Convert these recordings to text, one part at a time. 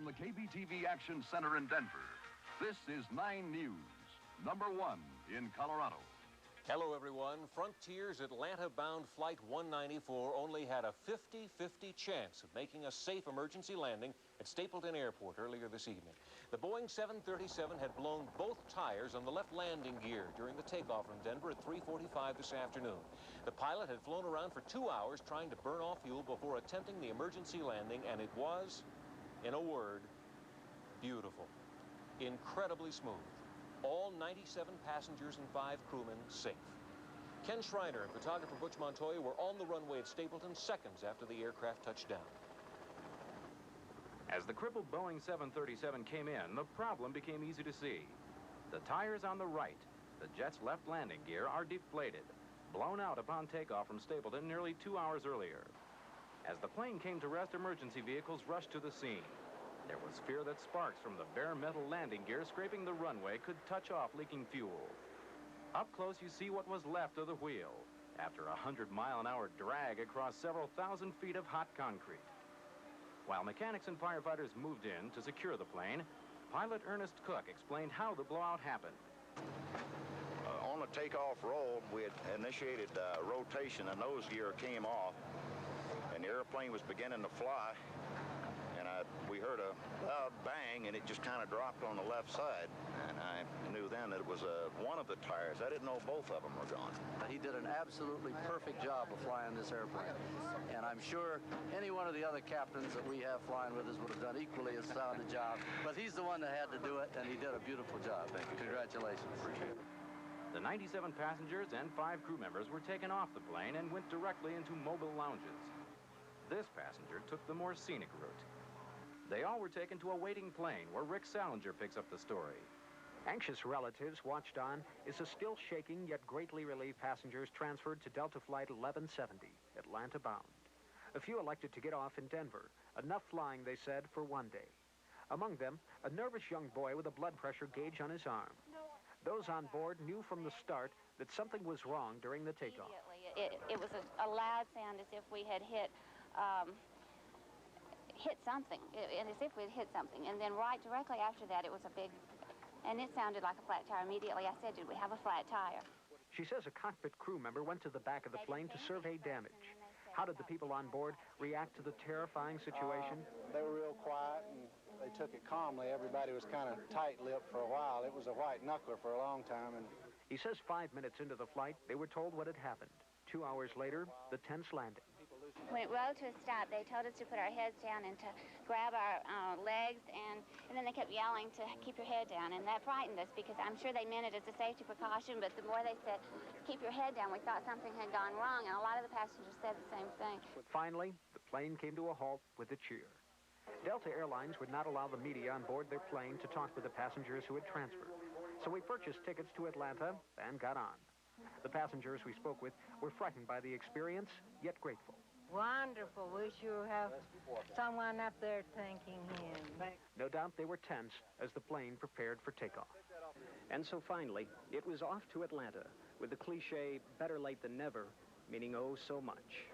from the KBTV Action Center in Denver, this is 9 News, #1 in Colorado. Hello, everyone. Frontier's Atlanta-bound Flight 194 only had a 50-50 chance of making a safe emergency landing at Stapleton Airport earlier this evening. The Boeing 737 had blown both tires on the left landing gear during the takeoff from Denver at 3:45 this afternoon. The pilot had flown around for 2 hours trying to burn off fuel before attempting the emergency landing, and it was, in a word, beautiful. Incredibly smooth. All 97 passengers and 5 crewmen safe. Ken Schreiner and photographer Butch Montoya were on the runway at Stapleton seconds after the aircraft touched down. As the crippled Boeing 737 came in, the problem became easy to see. The tires on the right, the jet's left landing gear, are deflated, blown out upon takeoff from Stapleton nearly 2 hours earlier. As the plane came to rest, emergency vehicles rushed to the scene. There was fear that sparks from the bare metal landing gear scraping the runway could touch off leaking fuel. Up close, you see what was left of the wheel after a 100-mile-an-hour drag across several thousand feet of hot concrete. While mechanics and firefighters moved in to secure the plane, pilot Ernest Cook explained how the blowout happened. On the takeoff roll, we had initiated rotation. The nose gear came off, and the airplane was beginning to fly. And we heard a loud bang, and it just kind of dropped on the left side. And I knew then that it was one of the tires. I didn't know both of them were gone. He did an absolutely perfect job of flying this airplane. And I'm sure any one of the other captains that we have flying with us would have done equally as sound a job. But he's the one that had to do it, and he did a beautiful job. Thank you. Congratulations. Appreciate it. The 97 passengers and 5 crew members were taken off the plane and went directly into mobile lounges. This passenger took the more scenic route. They all were taken to a waiting plane where Rick Salinger picks up the story. Anxious relatives watched on as the still shaking yet greatly relieved passengers transferred to Delta Flight 1170, Atlanta bound. A few elected to get off in Denver, enough flying, they said, for one day. Among them, a nervous young boy with a blood pressure gauge on his arm. Those on board knew from the start that something was wrong during the takeoff. It was a loud sound as if we had hit something, and as if we'd hit something. And then right directly after that, it was a big, and it sounded like a flat tire. Immediately, I said, did we have a flat tire? She says a cockpit crew member went to the back of the plane to survey damage. How did the people on board react to the terrifying situation? They were real quiet, and they took it calmly. Everybody was kind of tight-lipped for a while. It was a white knuckler for a long time. And he says 5 minutes into the flight, they were told what had happened. 2 hours later, the tense landing. When it rode to a stop, they told us to put our heads down and to grab our legs, and then they kept yelling to keep your head down, and that frightened us because I'm sure they meant it as a safety precaution, but the more they said, keep your head down, we thought something had gone wrong, and a lot of the passengers said the same thing. Finally, the plane came to a halt with a cheer. Delta Airlines would not allow the media on board their plane to talk with the passengers who had transferred, so we purchased tickets to Atlanta and got on. The passengers we spoke with were frightened by the experience, yet grateful. Wonderful. We sure have someone up there thanking him. No doubt they were tense as the plane prepared for takeoff. And so finally, it was off to Atlanta with the cliche, better late than never, meaning oh so much.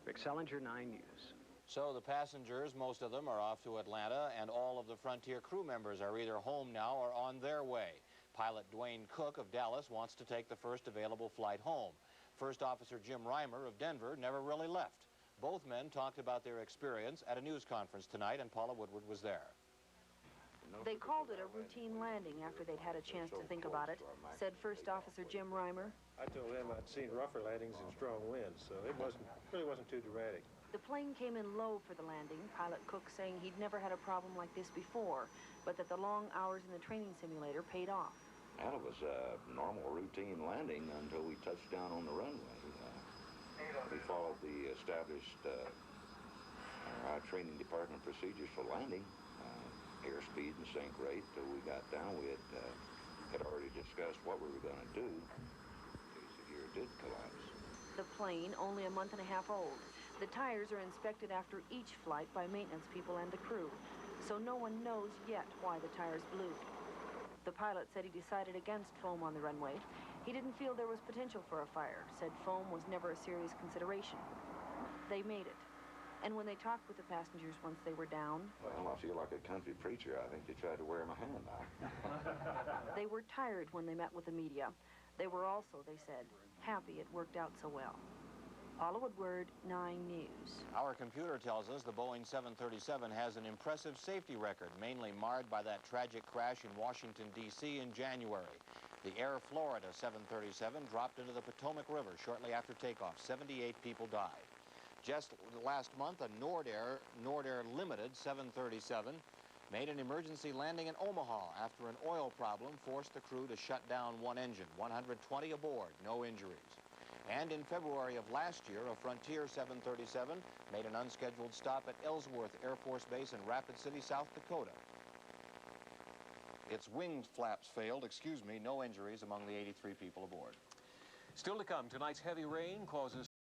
Rick Salinger, 9 News. So the passengers, most of them, are off to Atlanta, and all of the Frontier crew members are either home now or on their way. Pilot Dwayne Cook of Dallas wants to take the first available flight home. First Officer Jim Reimer of Denver never really left. Both men talked about their experience at a news conference tonight, and Paula Woodward was there. They called it a routine landing after they'd had a chance to think about it, said First Officer Jim Reimer. I told them I'd seen rougher landings in strong winds, so it really wasn't too dramatic. The plane came in low for the landing, Pilot Cook saying he'd never had a problem like this before, but that the long hours in the training simulator paid off. Well, it was a normal routine landing until we touched down on the runway. We followed the established our training department procedures for landing, airspeed and sink rate. Till we got down, we had already discussed what we were going to do in case the gear did collapse. The plane, only a month and a half old. The tires are inspected after each flight by maintenance people and the crew, so no one knows yet why the tires blew. The pilot said he decided against foam on the runway. He didn't feel there was potential for a fire, said foam was never a serious consideration. They made it. And when they talked with the passengers once they were down, well, I feel like a country preacher. I think they tried to wear my hand out. they were tired when they met with the media. They were also, they said, happy it worked out so well. Paula Woodward, 9 News. Our computer tells us the Boeing 737 has an impressive safety record, mainly marred by that tragic crash in Washington, D.C. in January. The Air Florida 737 dropped into the Potomac River shortly after takeoff. 78 people died. Just last month, a Nordair Limited 737 made an emergency landing in Omaha after an oil problem forced the crew to shut down one engine. 120 aboard, no injuries. And in February of last year, a Frontier 737 made an unscheduled stop at Ellsworth Air Force Base in Rapid City, South Dakota. Its wing flaps failed, no injuries among the 83 people aboard. Still to come, tonight's heavy rain causes